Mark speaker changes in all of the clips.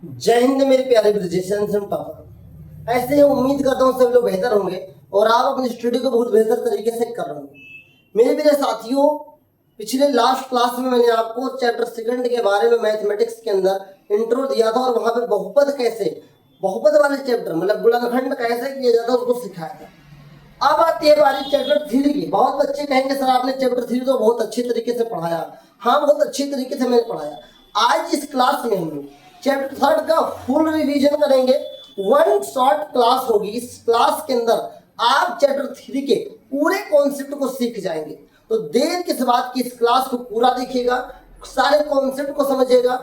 Speaker 1: जय हिंद मेरे प्यारे ब्रिजेशन टॉपर। ऐसे ही उम्मीद करता हूँ सब लोग बेहतर होंगे और आप अपनी स्टडी को बहुत बेहतर तरीके से कर रहे होंगे। मेरे साथियों, पिछले लास्ट क्लास में मैंने आपको चैप्टर सेकंड के बारे में मैथमेटिक्स के अंदर इंट्रो दिया था और वहां पे बहुपद कैसे, बहुपद वाले चैप्टर मतलब गुणनखंड कैसे किया जाता है उसको सिखाया था। अब आती है बारी चैप्टर 3 की। बहुत बच्चे कहेंगे सर आपने चैप्टर 3 तो बहुत अच्छे तरीके से पढ़ाया। हाँ, बहुत अच्छे तरीके से मैंने पढ़ाया। आज इस क्लास में हम लोग चैप्टर 3 का फुल रिवीजन करेंगे। वन शॉर्ट क्लास होगी। इस क्लास के अंदर आप चैप्टर 3 के पूरे कॉन्सेप्ट को सीख जाएंगे। तो देर किस बात की, इस क्लास को पूरा देखिएगा, सारे कॉन्सेप्ट को समझिएगा।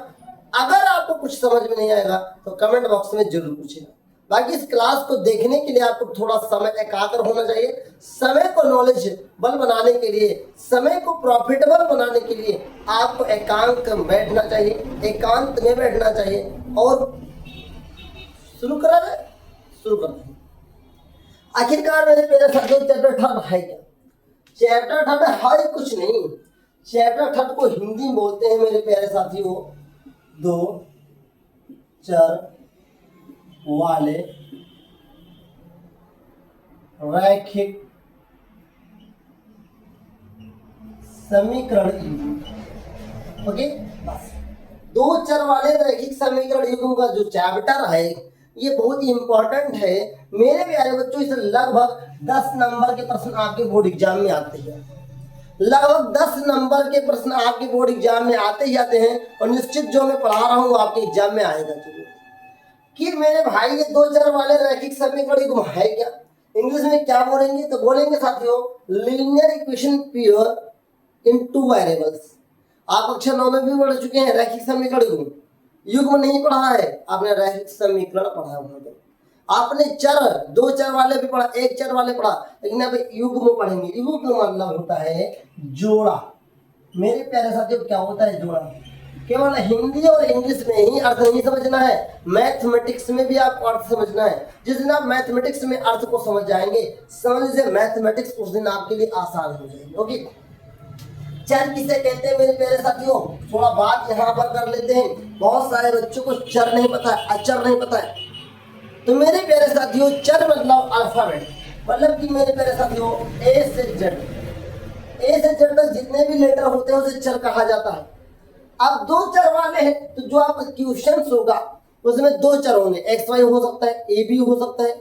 Speaker 1: अगर आपको कुछ समझ में नहीं आएगा तो कमेंट बॉक्स में जरूर पूछिएगा। बाकी इस क्लास को देखने के लिए आपको थोड़ा समय एकाग्र होना चाहिए। समय को नॉलेजेबल बनाने के लिए, समय को प्रॉफिटेबल बनाने के लिए आपको एकांत में बैठना चाहिए, एकांत में बैठना चाहिए। और शुरू करा जाए, शुरू करते हैं। आखिरकार मेरे प्यारे साथियों, चैप्टर 3 है क्या? चैप्टर 3 है कुछ नहीं। चैप्टर 3 को हिंदी में बोलते हैं मेरे प्यारे साथियों, दो चर वाले रैखिक समीकरण युग्म। ओके, बस दो चर वाले रैखिक समीकरण युग्म का जो चैप्टर है ये बहुत ही इंपॉर्टेंट है मेरे प्यारे बच्चों। इसे लगभग 10 नंबर के प्रश्न आपके बोर्ड एग्जाम में आते हैं। लगभग 10 नंबर के प्रश्न आपके बोर्ड एग्जाम में आते ही आते हैं और निश्चित जो मैं पढ़ा रहा हूँ आपके एग्जाम में आएगा जरूर। कि मेरे भाई ये दो चर वाले रैखिक समीकरण युग्म है क्या? इंग्लिश में क्या बोलेंगे? तो बोलेंगे साथियों लीनियर इक्वेशन पेयर इन टू वेरिएबल्स। आप कक्षा 9 में भी पढ़ चुके हैं रैखिक समीकरण युग्म। युग्म नहीं पढ़ा है आपने, रैखिक समीकरण पढ़ा है। आपने चर, दो चर वाले भी पढ़ा, एक चर वाले पढ़ा, लेकिन अब युग्म पढ़ेंगे। युग्म मतलब होता है जोड़ा। मेरे प्यारे साथियों क्या होता है जोड़ा? केवल हिंदी और इंग्लिश में ही अर्थ नहीं समझना है, मैथमेटिक्स में भी आपको अर्थ समझना है। जिस दिन आप मैथमेटिक्स में अर्थ को समझ जाएंगे, समझ लीजिए मैथमेटिक्स उस दिन आपके लिए आसान हो जाएगी। ओके, चर किसे कहते हैं मेरे प्यारे साथियों? थोड़ा बात यहाँ पर कर लेते हैं। बहुत सारे बच्चों को चर नहीं पता है, अचर नहीं पता है। तो मेरे प्यारे साथियों चर मतलब अल्फाबेट, मतलब कि मेरे प्यारे साथियों ए से जेड, ए से जेड तक जितने भी लेटर होते हैं उसे चर कहा जाता है। अब दो चर वाले हैं तो जो आपका क्वेश्चन होगा उसमें दो चर होंगे। एक्स वाई हो सकता है, ए बी हो सकता है,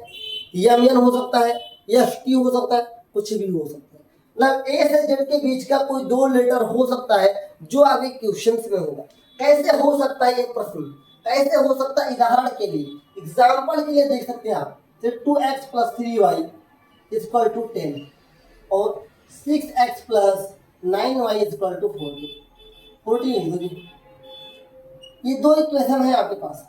Speaker 1: एम एन हो सकता है, एस टी हो सकता है, कुछ भी हो सकता है। मतलब ए से जेड के बीच का कोई दो लेटर हो सकता है जो आपके क्वेश्चन में होगा। कैसे हो सकता है ये प्रश्न? कैसे हो सकता है? उदाहरण के लिए, एग्जाम्पल के लिए देख सकते हैं आप। 2x + 3y = 10 और 6x + 9y = 14। ये दो इक्वेशन है आपके पास।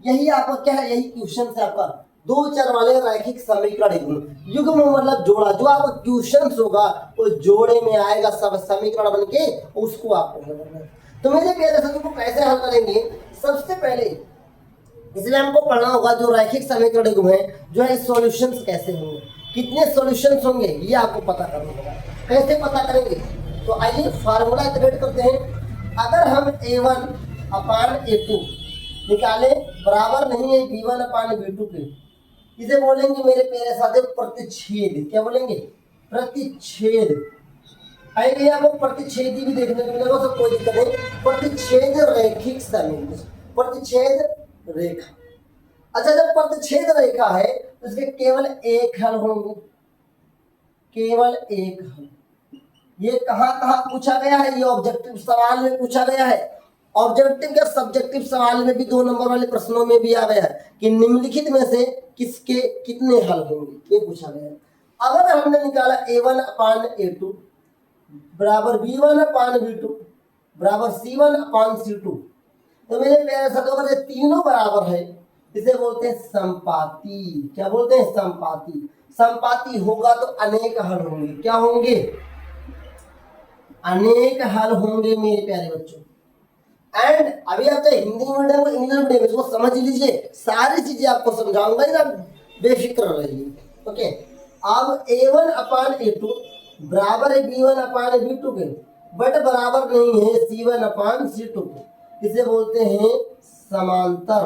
Speaker 1: यही आपका क्या है? यही क्वेश्चन है आपका दो चर वाले रैखिक समीकरण युग्म। युग्म मतलब जोड़ा। जो आपका क्वेश्चन होगा वो जोड़े में आएगा, सब समीकरण बन के उसको आपको हल करना है। तो मेरे प्यारे साथियों को कैसे हल करेंगे? सबसे पहले इसलिए हमको पढ़ना होगा जो रैखिक समीकरण युग्म है, जो है सॉल्यूशंस कैसे होंगे, कितने सॉल्यूशंस होंगे ये आपको पता करना होगा। कैसे पता करेंगे? तो आइए फार्मूला क्रिएट करते हैं। अगर हम a1/a2 निकाले बराबर नहीं है b1/b2 के, इसे बोलेंगे मेरे प्यारे साथियों प्रतिच्छेद। क्या बोलेंगे? प्रतिच्छेद। आइए आपको प्रतिच्छेद भी देखने को मिलेगा, तो कोई दिक्कत नहीं। प्रतिच्छेद रैखिक समीकरण, प्रतिच्छेद रेखा। अच्छा, जब प्रतिच्छेद रेखा है तो इसके केवल एक हल होंगे, केवल एक हल। ये कहाँ कहाँ पूछा गया है? ये ऑब्जेक्टिव सवाल में पूछा गया है। ऑब्जेक्टिव या सब्जेक्टिव सवाल में भी 2 नंबर वाले प्रश्नों में भी आ गया है कि निम्नलिखित में से किसके कितने हल होंगे, ये पूछा गया है। अगर हमने निकाला a1/a2 बराबर b1/b2 बराबर c1/c2, तो मेरे प्यारे साथियों अगर ये तीनों बराबर है इसे बोलते हैं संपाती। क्या बोलते हैं? संपाती। संपाती होगा तो अनेक हल होंगे। क्या होंगे? अनेक हल होंगे मेरे प्यारे बच्चों। एंड अभी आप चाहे हिंदी मीडियम को इंग्लिश मीडियम इसको समझ लीजिए, सारी चीजें आपको समझाऊंगा ना, बेफिक्र रहिए। ओके, अब a1/a2 बराबर है b1/b2 के, बट बराबर नहीं है c1/c2 के। इसे बोलते हैं समांतर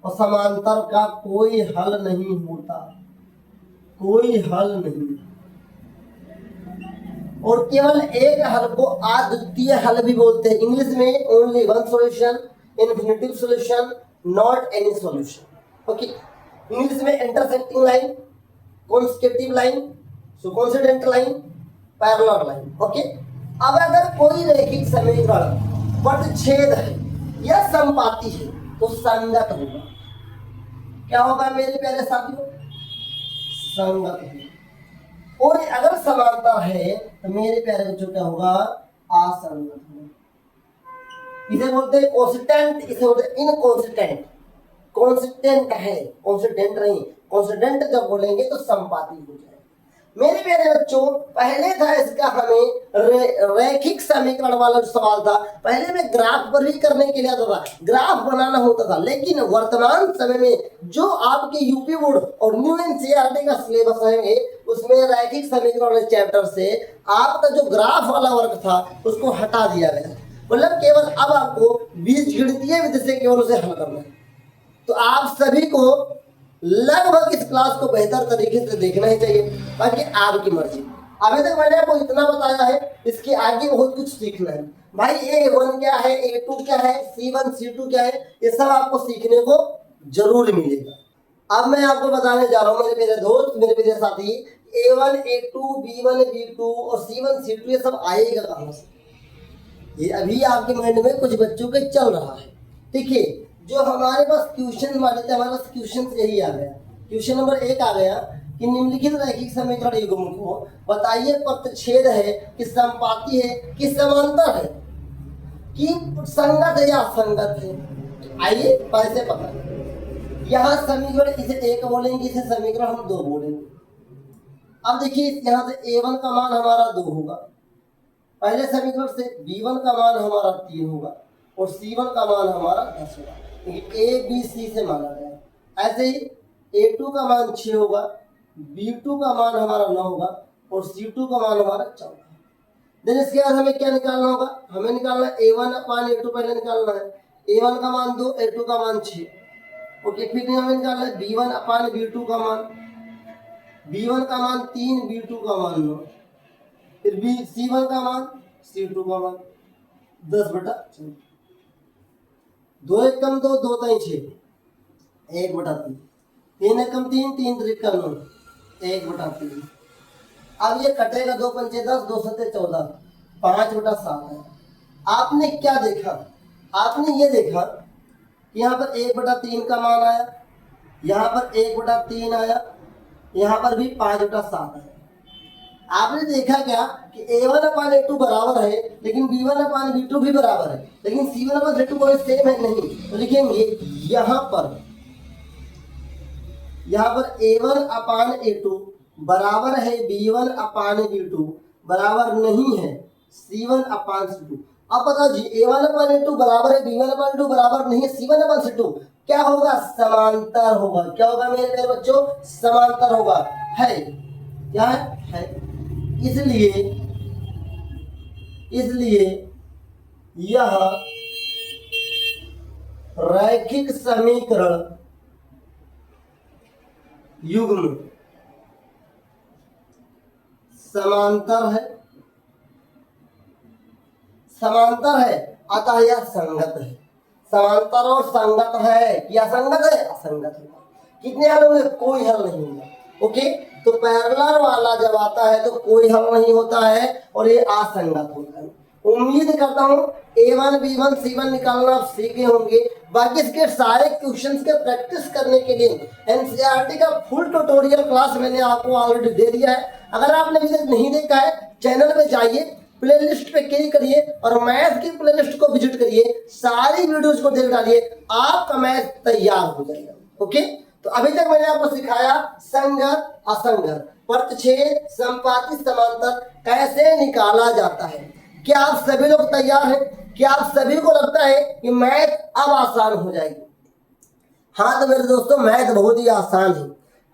Speaker 1: और समांतर का कोई हल नहीं होता, कोई हल नहीं। और केवल एक हल को अद्वितीय हल भी बोलते हैं। इंग्लिश में only one solution, infinitive solution, not any solution. Okay, English में intersecting line, consecutive line, coincident line, parallel line. Okay, अब अगर कोई रैखिक समीकरण पदछेद है या संपाती है तो संगत होगा। क्या होगा मेरे प्यारे साथियों? संगत होगा। और अगर समांतर है तो मेरे प्यारे बच्चों क्या होगा? असंगत होगा। इसे बोलते हैं कोंसिस्टेंट, इसे बोलते हैं इनकोंसिस्टेंट। कोंसिस्टेंट है, कोंसिस्टेंट नहीं। कोंसिस्टेंट जब बोलेंगे तो संपाती हो जाएगा। मेरे प्यारे बच्चों, पहले था इसका हमें रैखिक समीकरण वाला जो सवाल था, पहले में ग्राफ पर भी करने के लिए आता था, ग्राफ बनाना होता था। लेकिन वर्तमान समय में जो आपके यूपी बोर्ड और न्यू एनसीईआरटी का सिलेबस है उसमें रैखिक समीकरण चैप्टर से आपका जो ग्राफ वाला वर्क था उसको हटा दिया गया। मतलब केवल अब आपको बीजगणितीय विधि से केवल उसे हल करना है। तो आप सभी को लगभग इस क्लास को बेहतर तरीके से देखना ही चाहिए, बाकी आपकी मर्जी। अभी तक मैंने आपको इतना बताया है, इसके आगे बहुत कुछ सीखना है भाई। A1 क्या है, A2 क्या है, C1 C2 क्या है, ये सब आपको सीखने को जरूर मिलेगा। अब मैं आपको बताने जा रहा हूँ मेरे दोस्त, मेरे प्यारे साथी, A1 A2 B1 B2 और C1 C2 ये सब आएगा कहाँ से? ये अभी आपके माइंड में कुछ बच्चों के चल रहा है। देखिए, जो हमारे पास क्वेश्चन माने थे, हमारे पास क्वेश्चन यही आ गया। क्वेश्चन नंबर 1 आ गया कि निम्नलिखित रैखिक समीकरण युग्म को बताइए पदछेद है कि संपाती है कि समांतर है कि संगत है या असंगत है। आइए पैसे पता। यहाँ समीकरण इसे 1 बोलेंगे, इसे समीकरण हम 2 बोलेंगे। अब देखिए, यहाँ से A1 का मान हमारा 2 होगा, पहले समीकरण से B1 का मान हमारा 3 होगा और C1 का मान हमारा 10 होगा। A B C से माना गया। ऐसे ही A2 का मान 6 होगा, B2 का मान हमारा 9 होगा और C2 का मान हमारा 14। देन इसके बाद हमें क्या निकालना होगा? हमें निकालना A1 अपान A2 पहले निकालना है। A1 का मान 2, A2 का मान 6। ओके, फिर हमें निकालना है B1 अपान B2 का मान, B1 का मान 3, B2 का मान 9, फिर C1 का मान, C2 का मान 10/14। 2 1 कम 2, 2 3 6, 1/3। 3 1 कम 3, 3 3 9, 1/3। अब ये कटेगा, 2 पंचे 10, 2 सत्ते 14, 5/7 है। आपने क्या देखा? आपने ये देखा कि यहाँ पर 1/3 का मान आया, यहाँ पर 1/3 आया, यहाँ पर भी 5/7 है। आपने देखा क्या कि A1 अपान A2 बराबर है, लेकिन B1 अपान B2 भी बराबर है, लेकिन C1 अपान C2 कोई सेम है नहीं। तो लिखेंगे यहाँ पर A1 अपान A2 बराबर है B1 अपान B2 बराबर नहीं है C1 अपान C2। अब बताओ जी, A1 अपान A2 बराबर है B1 अपान B2 बराबर नहीं है C1 अपान C2, क्या होगा? समांतर होगा। क्या होगा मेरे प्यारे बच्चों? समांतर होगा। है क्या है? इसलिए यह रैखिक समीकरण युग्म समांतर है, अतः यह संगत है। समांतर और संगत है या असंगत है? असंगत है। कितने हल होंगे? कोई हल नहीं होगा। ओके, तो पैरेलल वाला जब आता है तो कोई हल नहीं होता है और ये असंगत होता है। उम्मीद करता हूँ A1 B1 C1 निकालना आप सीखे होंगे। बाकी इसके सारे क्वेश्चंस के प्रैक्टिस करने के लिए एनसीईआरटी का फुल ट्यूटोरियल क्लास मैंने आपको ऑलरेडी दे दिया है। अगर आपने अभी तक नहीं देखा है, चैनल पे जाइए, प्लेलिस्ट पे क्लिक करिए और मैथ की प्लेलिस्ट को विजिट करिए, सारी वीडियोज को देख डालिए, आपका मैथ तैयार हो जाएगा। ओके, तो अभी तक मैंने आपको सिखाया संगत, असंगत, पदछेद, संपाती, समांतर कैसे निकाला जाता है। क्या आप सभी लोग तैयार हैं? क्या आप सभी को लगता है कि मैथ अब आसान हो जाएगी? हाँ तो मेरे दोस्तों, मैथ बहुत ही आसान है,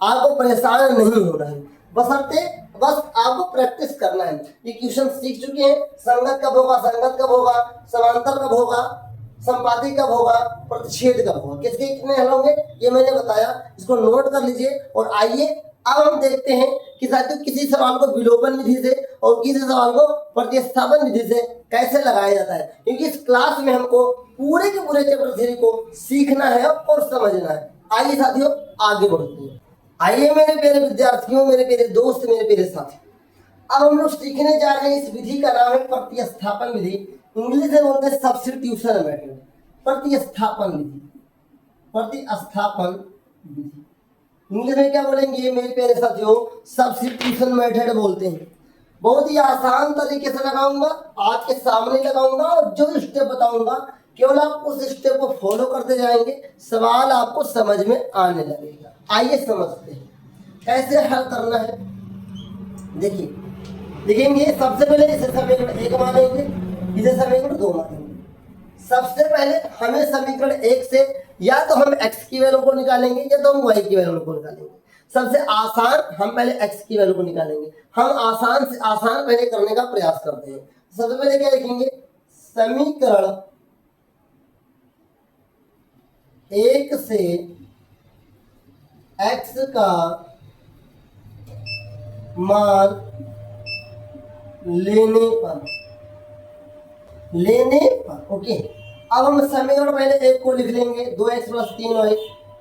Speaker 1: आपको परेशान नहीं होना है, बस आपको प्रैक्टिस करना है। ये क्वेश्चन सीख चुके हैं, संगत कब होगा, संगत कब होगा, समांतर कब होगा, संपाती कब होगा, प्रतिच्छेद कब होगा, किसके कितने हल होंगे ये मैंने बताया, इसको नोट कर लीजिए। और आइए अब हम देखते हैं कि साथियों किसी सवाल को विलोपन विधि से और किसी सवाल को प्रतिस्थापन विधि से कैसे लगाया जाता है, क्योंकि इस क्लास में हमको पूरे के पूरे चैप्टर 3 को सीखना है और समझना है। आइए साथियों आगे बढ़ते हैं। आइए मेरे प्यारे विद्यार्थियों, मेरे प्यारे दोस्त, मेरे प्यारे साथी, अब हम लोग सीखने जा रहे हैं इस विधि का नाम है प्रतिस्थापन विधि। इंग्लिश में बोलते हैं सब्स्टिट्यूशन मेथड। प्रतिस्थापन विधि, प्रतिस्थापन विधि इंग्लिश में क्या बोलेंगे मेरे प्यारे साथियों, सब्स्टिट्यूशन मेथड बोलते हैं। बहुत ही आसान तरीके से लगाऊंगा, आपके सामने लगाऊंगा और जो स्टेप बताऊंगा केवल आप उस स्टेप को फॉलो करते जाएंगे, सवाल आपको समझ में आने लगेगा। आइए समझते हैं कैसे हल करना है। देखिए लिखेंगे, सबसे पहले इसे समीकरण 1 मानेंगे, इसे समीकरण 2 मानेंगे। सबसे पहले हमें समीकरण 1 से या तो हम x की वैल्यू को निकालेंगे या तो हम y की वैल्यू को निकालेंगे। सबसे आसान हम पहले x की वैल्यू को निकालेंगे। हम आसान से आसान पहले करने का प्रयास करते हैं। सबसे पहले क्या लिखेंगे, समीकरण 1 से x का मान लेने पर ओके। अब हम समीकरण पहले 1 को लिख लेंगे, 2x + 3y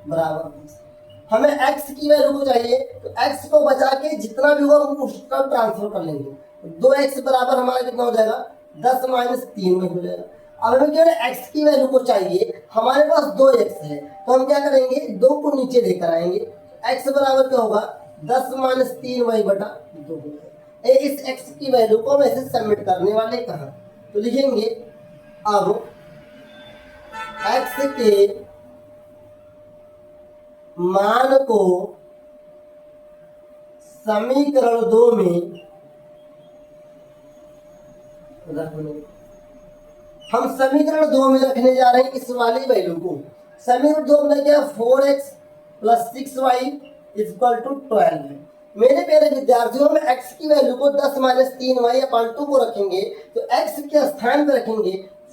Speaker 1: बराबर 10। हमें x की वैल्यू को चाहिए तो x को बचा के जितना भी होगा हम उसका ट्रांसफर कर लेंगे। 2x बराबर हमारा कितना हो जाएगा, 10 - 3y हो जाएगा। अब हमें केवल x की वैल्यू को चाहिए, हमारे पास 2x है तो हम क्या करेंगे, 2 को नीचे लेकर आएंगे। x बराबर क्या होगा, 10 - 3y बटा 2 हो जाएगा। इस x की वैल्यू को हम ऐसे सबमिट करने वाले कहा, तो लिखेंगे अब x के मान को समीकरण 2 में रखने, हम समीकरण 2 में रखने जा रहे हैं इस वाली वैल्यू को। समीकरण 2 में क्या, 4x + 6y = 12 है। मेरे प्यारे विद्यार्थियों में x की वैल्यू को 10 - 3y/2 को रखेंगे तो x के स्थान पर रखेंगे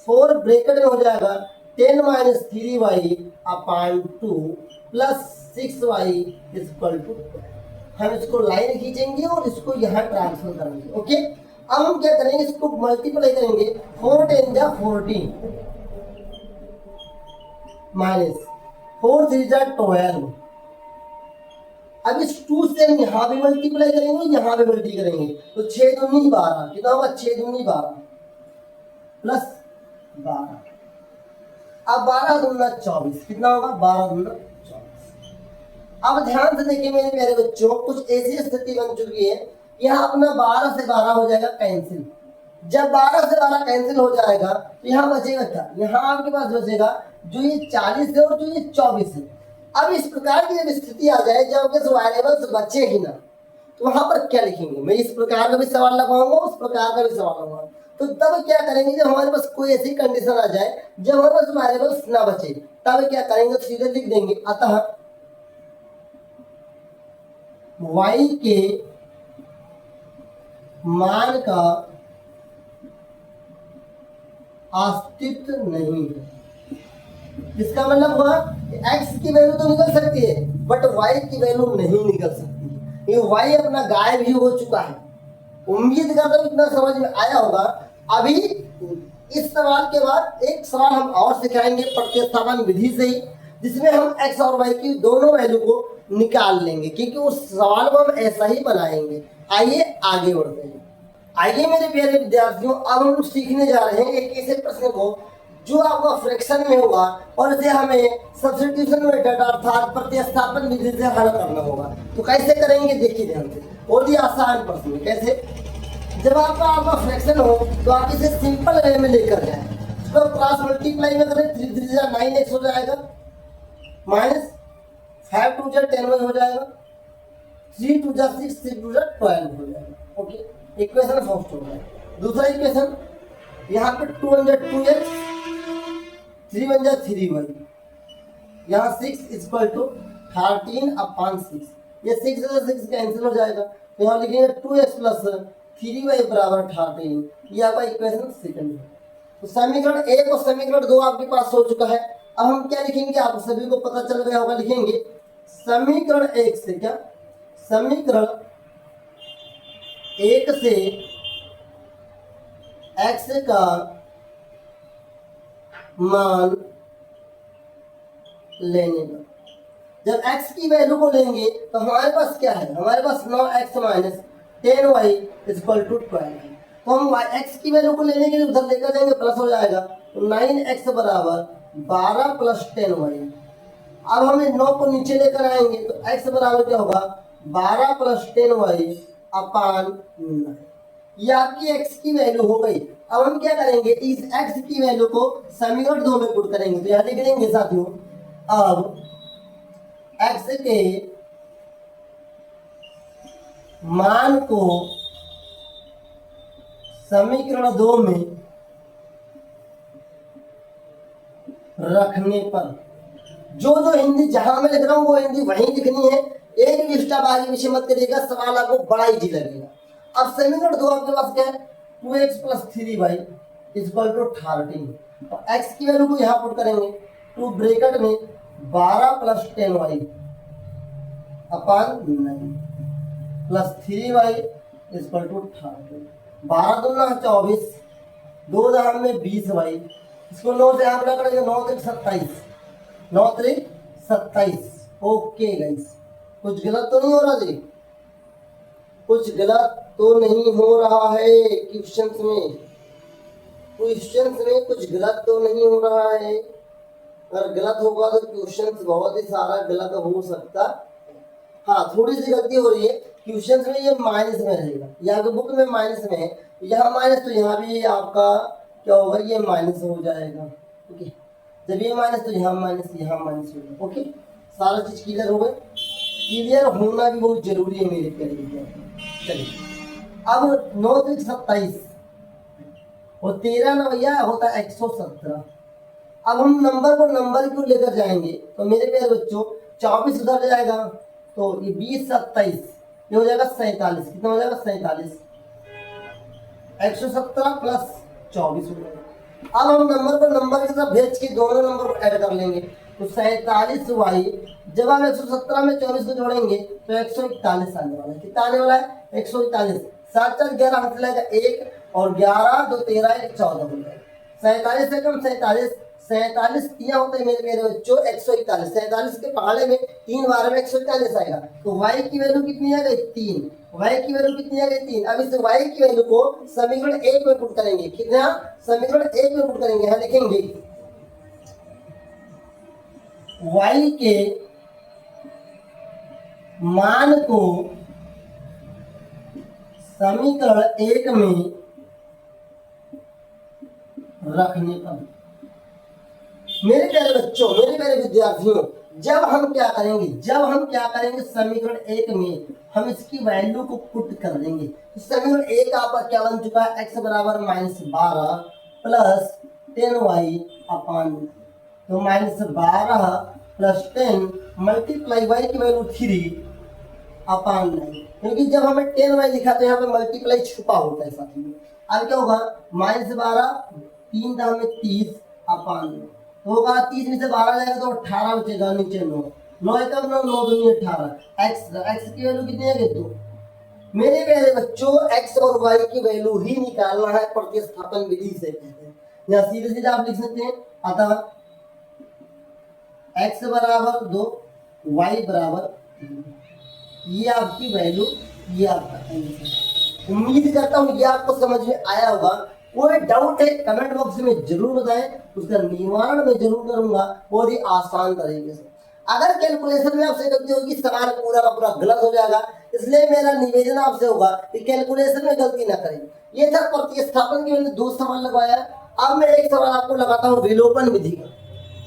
Speaker 1: 4 ब्रैकेट में हो जाएगा 10 - 3y/2 + 6y = 12। हम इसको लाइन खींचेंगे और इसको यहाँ ट्रांसफर करेंगे। ओके, अब हम क्या करेंगे, इसको मल्टीप्लाई करेंगे, 4 × 10 = 14 -4 × 3 = 12। अब इस 2 से हम यहाँ भी मल्टीप्लाई करेंगे, यहाँ भी मल्टी करेंगे तो 6 × 2 = 12, कितना होगा, 6 × 2 = 12 + 12। अब 12 × 2 = 24, कितना होगा, 12 × 2 = 24। अब ध्यान से देखिए मेरे प्यारे बच्चों, कुछ ऐसी स्थिति बन चुकी है, यहाँ अपना 12 से 12 हो जाएगा कैंसिल। जब 12 से 12 कैंसिल हो जाएगा तो यहाँ बचेगा क्या, यहाँ आपके पास बचेगा जो ये 40 है और जो ये 24 है। अब इस प्रकार की जब स्थिति आ जाए जब किस वेरिएबल्स बचे ही ना, तो वहां पर क्या लिखेंगे, मैं इस प्रकार का भी सवाल लगाऊंगा, उस प्रकार का भी सवाल लगाऊंगा। तो तब क्या करेंगे, जब हमारे पास कोई ऐसी कंडीशन आ जाए जब हमारे पास वेरिएबल्स ना बचे, तब क्या करेंगे, सीधे लिख देंगे अतः y के मान का अस्तित्व नहीं है। इसका मतलब हुआ x की वैल्यू तो निकल सकती है बट y की वैल्यू नहीं निकल सकती, ये y अपना गायब ही हो चुका है। उम्मीद करता हूं इतना समझ में आया होगा। अभी इस सवाल के बाद एक सवाल हम और सिखाएंगे प्रतिस्थापन विधि से ही, जिसमें हम x और y की दोनों वैल्यू को निकाल लेंगे, क्योंकि उस सवाल को हम ऐसा ही बनाएंगे। आइए आगे बढ़ते हैं। आइए मेरे प्यारे विद्यार्थियों, अब हम सीखने जा रहे हैं एक ऐसे प्रश्न को जो आपका फ्रैक्शन में होगा और इसे हमें सब्स्टिट्यूशन मेथड अर्थात प्रतिस्थापन विधि से हल करना होगा। तो कैसे करेंगे देखिए ध्यान से, बहुत ही आसान प्रश्न। कैसे, जब आपका फ्रैक्शन हो तो आप इसे सिंपल वे में लेकर जाए, इसको क्रॉस मल्टीप्लाई में करें, 3 × 3 = 9x हो जाएगा, -5 × 2 = 10y हो जाएगा, 3 × 2 = 6, 3 × 2 = 12 हो जाएगा। ओके, इक्वेशन फर्स्ट हो गया। दूसरा इक्वेशन, यहाँ पे 2 × 2x, 3 × 3y, यहाँ 6 = 13/6, ये 6 से 6 कैंसिल हो जाएगा, तो यहाँ लिखेंगे 2x + 3y = 13। ये आपका इक्वेशन सेकंड है। तो समीकरण 1 और समीकरण 2 आपके पास हो चुका है। अब हम क्या लिखेंगे, आप सभी को पता चल गया होगा, लिखेंगे समीकरण 1 से क्या, समीकरण 1 से x का मान लेने पर, जब x की वैल्यू को लेंगे तो हमारे पास क्या है, हमारे पास 9x minus 10y equal to 12 है। तो हम x की वैल्यू को लेने के लिए उधर लेकर जाएंगे, प्लस हो जाएगा, तो 9x बराबर 12 प्लस 10y। अब हम 9 को नीचे लेकर आएंगे तो x बराबर क्या होगा, 12 प्लस 10y अपान 9। ये आपकी x की वैल्यू हो गई। अब हम क्या करेंगे, इस x की वैल्यू को समीकरण 2 में पुट करेंगे। तो यहाँ लिख देंगे साथियों, अब x के मान को समीकरण 2 में रखने पर, जो जो हिंदी जहां मैं लिख रहा हूं वो हिंदी वहीं लिखनी है, एक भी एक्स्ट्राबाजी विषय मत करिएगा, सवाल आपको बड़ा इजी लगेगा। अब समीकरण 2 आपके पास क्या है, 2x plus 3y equal to 13, और x की वैल्यू को यहाँ पुट करेंगे, 2 ब्रैकेट में 12 प्लस 10y अपान 9 प्लस 3y इक्वल टू 13, 12 दूना 24, 2 दाम में 20y, इसको 9 से आप क्या करेंगे, 9 से 27, 9 से 27। ओके गाइस, कुछ गलत तो नहीं हो रहा जी, कुछ गलत तो नहीं हो रहा है क्वेश्चंस में, क्वेश्चंस में कुछ गलत तो नहीं हो रहा है। अगर गलत होगा तो क्वेश्चंस बहुत ही सारा गलत हो सकता। हाँ, थोड़ी सी गलती हो रही है क्वेश्चंस में, ये माइनस में रहेगा, यहाँ के बुक में माइनस में है, यहाँ माइनस, तो यहाँ भी आपका क्या होगा, ये माइनस हो जाएगा। ओके, जब ये माइनस तो यहाँ माइनस, यहाँ माइनस हो जाएगा। ओके, सारा चीज क्लियर हो गए, क्लियर होना भी बहुत जरूरी है मेरे प्यारे विद्यार्थी। चलिए, अब 9 से 27 और 13 नवैया होता है 117। अब हम नंबर को नंबर क्यों लेकर जाएंगे, तो मेरे प्यारे बच्चों 24 उधर जाएगा, तो ये 20 27 ये हो जाएगा 47, कितना हो जाएगा 47, 117 प्लस 24 हो जाएगा। अब हम नंबर को नंबर की तरफ भेज के दोनों नंबर को ऐड कर लेंगे, तो 47y, जब हम 117 में 24 को जोड़ेंगे तो 141 आने वाला है। कितना आने वाला है, 141, 7 4 11 हाथ लगेगा 1, और 11 2 13 1 14 हो जाएगा। 47 से कम 47, 47 तीन होते हैं मेरे मेरे बच्चों 141, 47 के पहाड़े में 3 बार में 141 आएगा, तो y की वैल्यू कितनी आ गई 3, y की वैल्यू कितनी आ गई 3। अब इस y की वैल्यू को समीकरण 1 में पुट करेंगे, कितना, समीकरण 1 में पुट करेंगे, यहाँ लिखेंगे y के मान को समीकरण 1 में रखने पर, मेरे प्यारे बच्चों, मेरे प्यारे विद्यार्थियों, जब हम क्या करेंगे, जब हम क्या करेंगे, समीकरण 1 में हम इसकी वैल्यू को पुट कर देंगे। तो समीकरण 1 आपका क्या बन चुका है, x बराबर -12 प्लस 10y अपान, तो -12 प्लस 10 मल्टीप्लाई y की वैल्यू 3 अपान 9, क्योंकि जब हमें 10y लिखा तो यहाँ पे मल्टीप्लाई छुपा होता है साथ में। अब क्या होगा, -12 3 दाम में 30 अपान 9, तो होगा 30 में से 12 जाएगा तो 18 बचेगा, नीचे 9, 9 एकम 9, 9 दूनी 18, x की वैल्यू कितनी है 2। मेरे प्यारे बच्चों, x और y की वैल्यू ही निकालना है प्रतिस्थापन विधि से, कहते हैं। यहाँ सीधे सीधे आप लिख सकते हैं, अतः x बराबर 2 y बराबर 3, ये आपकी वैल्यू, ये आपका आंसर। उम्मीद करता हूँ ये आपको समझ में आया होगा। कोई डाउट है कमेंट बॉक्स में जरूर बताएं, उसका निवारण मैं जरूर करूंगा बहुत ही आसान तरीके से। अगर कैलकुलेशन में आपसे गलती होगी, सवाल पूरा का पूरा गलत हो जाएगा, इसलिए मेरा निवेदन आपसे होगा कि कैलकुलेशन में गलती ना करें। ये था प्रतिस्थापन के मैंने 2 सवाल लगवाया। अब मैं एक सवाल आपको लगाता हूँ विलोपन विधि का।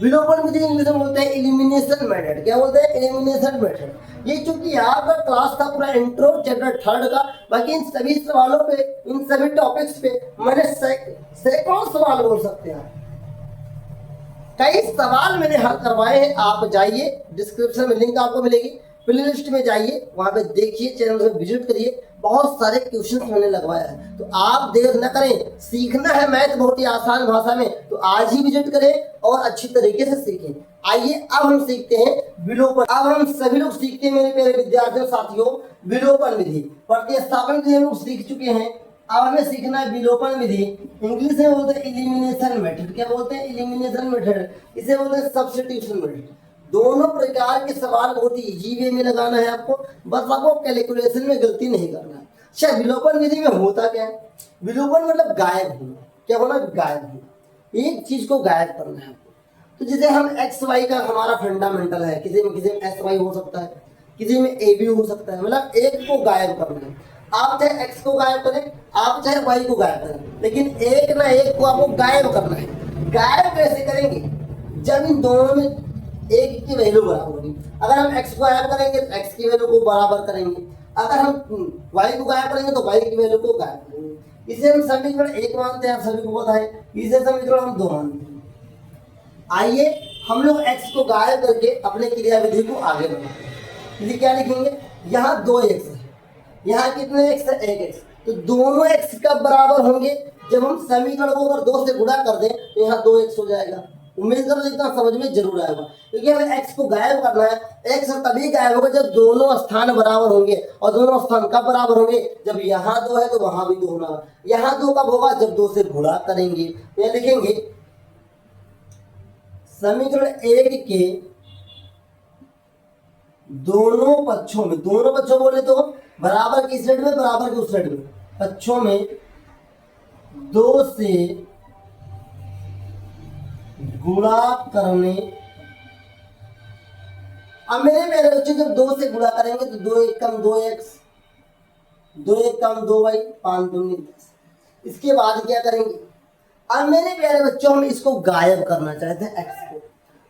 Speaker 1: विलोपन विधि इंग्लिश में बोलते हैं एलिमिनेशन मेथड। क्या बोलते हैं, एलिमिनेशन मेथड। ये चूंकि आपका क्लास था पूरा इंट्रो चैप्टर 3 का, बाकी इन सभी सवालों पे, इन सभी टॉपिक्स पे मैंने सैकड़ों सवाल बोल सकते हैं, कई सवाल मैंने हल करवाए हैं। आप जाइए, डिस्क्रिप्शन में लिंक आपको मिलेगी, प्ले लिस्ट में जाइए, वहां पे देखिए, चैनल पे विजिट करिए, बहुत सारे क्वेश्चन मैंने लगवाया है। तो आप देर न करें, सीखना है मैथ बहुत ही आसान भाषा में, तो आज ही विजिट करें और अच्छी तरीके से सीखें। आइए अब हम सीखते हैं विलोपन। अब हम सभी लोग सीखते हैं मेरे प्यारे विद्यार्थियों साथियों विलोपन विधि। प्रतिस्थापन विधि हम लोग सीख चुके हैं, अब हमें सीखना है विलोपन विधि। इंग्लिश में बोलते हैं एलिमिनेशन मेथड। क्या बोलते हैं? Elimination method. इसे बोलते हैं सब्स्टिट्यूशन मेथड। दोनों प्रकार के सवाल बहुत ही इजी वे में लगाना है आपको, बस आपको कैलकुलेशन में गलती नहीं करना है। अच्छा, विलोपन विधि में होता क्या है? विलोपन मतलब गायब होना। क्या होना? गायब होना। एक चीज को गायब करना है आपको। तो जैसे हम एक्स वाई का हमारा फंडामेंटल है, किसी में एस वाई हो सकता है, किसी में ए बी हो सकता है, मतलब एक को गायब करना है। आप चाहे एक्स को गायब करें, आप चाहे वाई को गायब करें, लेकिन एक ना एक को आपको गायब करना है। गायब कैसे करेंगे? जब इन दोनों में एक की वैल्यू बराबर होगी। अगर हम एक्स को गायब करेंगे तो एक्स की वैल्यू को बराबर करेंगे, अगर हम वाई को गायब करेंगे तो वाई की वैल्यू को गायब करेंगे। इसे हम समीकरण एक मानते हैं, आप सभी को पता है। इसे समीकरण हम दो मानते हैं। आइए हम लोग x को गायब करके अपने क्रियाविधि को आगे बढ़ाते हैं। ये क्या लिखेंगे? यहाँ दो x है, यहाँ कितने x है? एक x। तो दोनों x कब बराबर होंगे? जब हम समीकरण को अगर दो से गुणा कर दें तो यहाँ दो x हो जाएगा। उम्मीद करो इतना समझ में जरूर आएगा, क्योंकि हमें x को गायब करना है। x तभी गायब होगा जब दोनों स्थान बराबर होंगे, और दोनों स्थान कब बराबर होंगे? जब यहाँ दो है तो वहां भी दो होना। यहाँ दो कब होगा? जब दो से गुणा करेंगे। ये लिखेंगे समीकरण एक के दोनों पक्षों में, दोनों पक्षों बोले तो बराबर की साइड में, बराबर के उस साइड में, पक्षों में दो से गुणा करने। अब मेरे मेरे बच्चे जब दो से गुणा करेंगे तो दो एक कम दो एक्स, दो एक कम दो वाई, पांच दूनी 10। इसके बाद क्या करेंगे? अब मेरे प्यारे बच्चों हम इसको गायब करना चाहते हैं x को।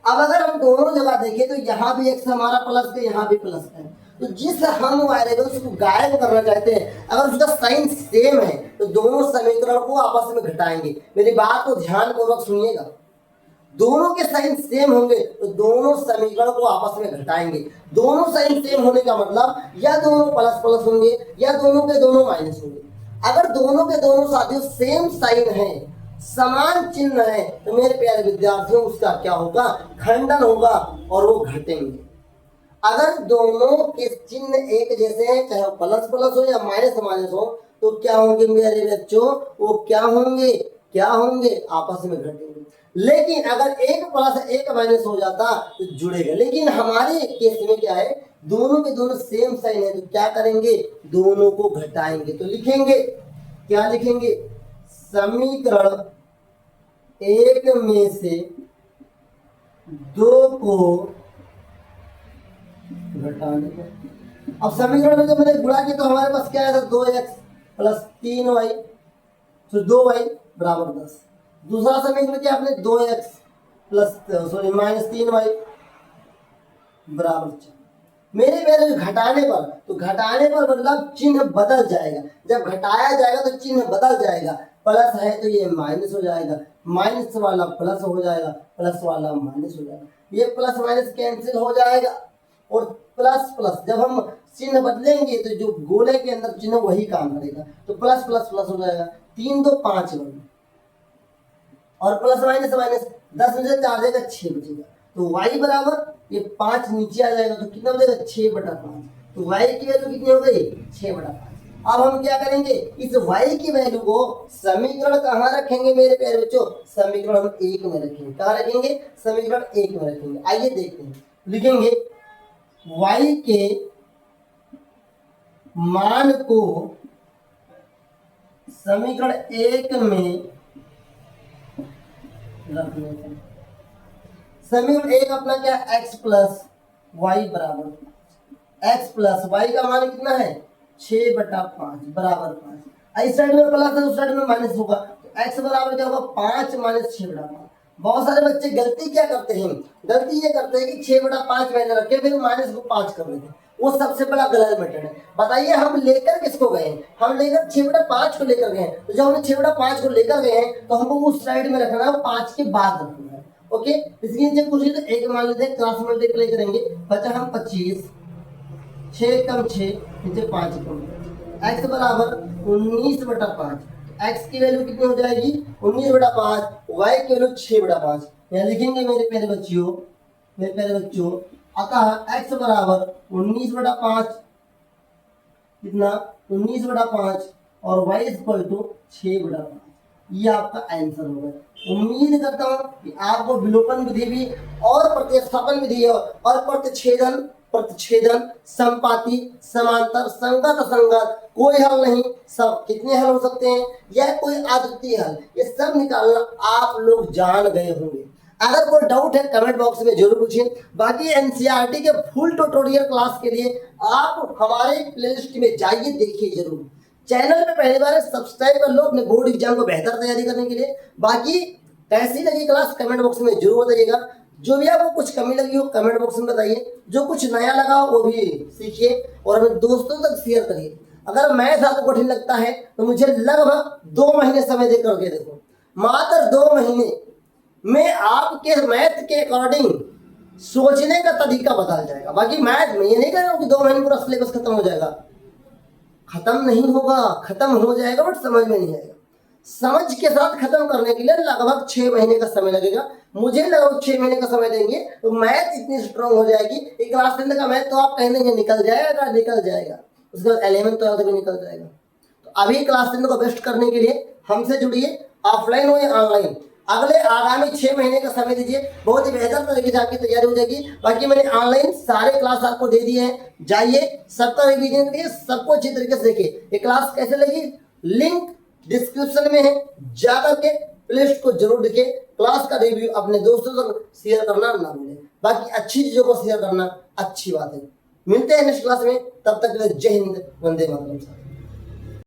Speaker 1: अब अगर हम दोनों जगह देखें तो यहाँ भी x हमारा प्लस है, यहाँ भी प्लस है। तो जिस हम वेरिएबल को गायब करना चाहते हैं, अगर उसका साइन सेम है तो दोनों समीकरण को आपस में घटाएंगे। मेरी बात को ध्यानपूर्वक सुनिएगा। दोनों के साइन सेम होंगे तो दोनों समीकरण को आपस में घटाएंगे। दोनों साइन सेम होने का मतलब या दोनों प्लस प्लस होंगे या दोनों के दोनों माइनस होंगे। अगर दोनों के दोनों साथियों सेम साइन है, समान चिन्ह है, तो मेरे प्यारे विद्यार्थियों उसका क्या होगा? खंडन होगा और वो घटेंगे। अगर दोनों के चिन्ह एक जैसे हैं, चाहे प्लस प्लस हो या माइनस माइनस हो, तो क्या होंगे मेरे बच्चों? वो क्या होंगे? क्या होंगे? आपस में घटेंगे। लेकिन अगर एक प्लस एक माइनस हो जाता तो जुड़ेगा। लेकिन हमारे केस में क्या है? दोनों के दोनों सेम साइन है, तो क्या करेंगे? दोनों को घटाएंगे। तो लिखेंगे, क्या लिखेंगे? समीकरण एक में से दो को घटाने पर। अब समीकरण में जब मैंने गुणा किया तो हमारे पास क्या आया था? 2x प्लस 3y, तो 2y बराबर 10। दूसरा समीकरण क्या? आपने 2x प्लस माइनस 3y बराबर 4। मेरे मेरे घटाने पर, तो घटाने पर मतलब चिन्ह बदल जाएगा। जब घटाया जाएगा तो चिन्ह बदल जाएगा। प्लस है तो ये माइनस हो जाएगा, माइनस वाला प्लस हो जाएगा, प्लस वाला माइनस हो जाएगा। ये प्लस माइनस कैंसिल हो जाएगा, और प्लस प्लस जब हम चिन्ह बदलेंगे तो जो गोले के अंदर चिन्ह वही काम करेगा। तो प्लस प्लस प्लस हो जाएगा, 3 2 5 बन, और प्लस माइनस माइनस 10 में से 4 जाएगा 6 बचेगा। तो y बराबर ये 5 नीचे आ जाएगा, तो कितना बचेगा? 6/5। तो y की वैल्यू कितनी हो गई? 6/5। अब हम क्या करेंगे? इस y की वैल्यू को समीकरण कहाँ रखेंगे मेरे प्यारे बच्चों? समीकरण हम 1 में रखेंगे। कहाँ रखेंगे? समीकरण 1 में रखेंगे। आइए देखते हैं। लिखेंगे y के मान को समीकरण 1 में रखने का। समीकरण 1 अपना क्या? x प्लस वाई बराबर, x प्लस वाई का मान कितना है? 6/5 बराबर 5। इस साइड में प्लस है, उस साइड में माइनस होगा, तो x बराबर क्या होगा? 5 माइनस 6/5। बहुत सारे बच्चे गलती क्या करते हैं? गलती ये करते हैं कि 6/5 मैंने रखे, फिर माइनस को 5 कर देते हैं। वो सबसे बड़ा गलत मेथड है। बताइए हम लेकर किसको गए हैं? हम लेकर 6/5 को लेकर गए हैं। तो जब हम 6/5 को लेकर गए हैं तो हमको उस साइड में रखना है, 5 के बाद रखना है। ओके, इसके नीचे कुछ तो एक मान लेते हैं, क्रॉस मल्टीप्लाई करेंगे, बचा हम 25 6 कम 6 नीचे 5 कम, x बराबर 19/5। x की वैल्यू कितनी हो जाएगी 19/5, y की वैल्यू 6/5। यहाँ लिखेंगे मेरे प्यारे बच्चों, अतः x बराबर 19/5 कितना 19/5 और y इक्वल टू 6/5। ये आपका आंसर होगा। उम्मीद करता हूँ कि आपको विलोपन विधि भी और प्रतिस्थापन विधि और प्रतिच्छेदन संपाति समांतर संगत असंगत कोई हल नहीं, सब कितने हल हो सकते हैं, यह कोई अद्वितीय हल, ये सब निकालना आप लोग जान गए होंगे। अगर कोई डाउट है कमेंट बॉक्स में जरूर पूछिए। बाकी एनसीईआरटी के फुल ट्यूटोरियल क्लास के लिए आप हमारे प्लेलिस्ट में जाइए, देखिए जरूर। चैनल पे पहली बार सब्सक्राइब कर लो अपने बोर्ड एग्जाम को बेहतर तैयारी करने के लिए। बाकी कैसी लगी क्लास कमेंट बॉक्स में जरूर बताइएगा। जो भी आपको कुछ कमी लगी हो कमेंट बॉक्स में बताइए, जो कुछ नया लगा हो वो भी सीखिए और अपने दोस्तों तक शेयर करिए। अगर मैथ आपको कठिन लगता है तो मुझे लगभग 2 महीने समय दे करके देखो, मात्र 2 महीने में आपके मैथ के अकॉर्डिंग सोचने का तरीका बदल जाएगा। बाकी मैथ में ये नहीं कह रहा हूँ कि 2 महीने पूरा सिलेबस खत्म हो जाएगा, खत्म नहीं होगा, खत्म हो जाएगा बट समझ में नहीं आएगा। समझ के साथ खत्म करने के लिए लगभग 6 महीने का समय लगेगा। मुझे लगभग 6 महीने का समय देंगे तो मैथ इतनी स्ट्रांग हो जाएगी। एक क्लास 10 का मैथ तो आप कह देंगे निकल जाएगा, उसके बाद 11th 12th भी निकल जाएगा। तो अभी क्लास 10 को बेस्ट करने के लिए हमसे जुड़िए, ऑफलाइन हो या ऑनलाइन। अगले आगामी 6 महीने का समय दीजिए, बहुत ही बेहतर तरीके से आपकी तैयारी हो जाएगी। बाकी मैंने ऑनलाइन सारे क्लास आपको दे दिए हैं, जाइए सबका रिवीजन करिए, सबको अच्छी तरीके से देखिए। ये क्लास कैसे लगी लिंक डिस्क्रिप्शन में है, जाकर के प्लेलिस्ट को जरूर देखिए। क्लास का रिव्यू अपने दोस्तों तक शेयर करना ना भूलें। बाकी अच्छी चीजों को शेयर करना अच्छी बात है। मिलते हैं नेक्स्ट क्लास में, तब तक जय हिंद, वंदे मातरम।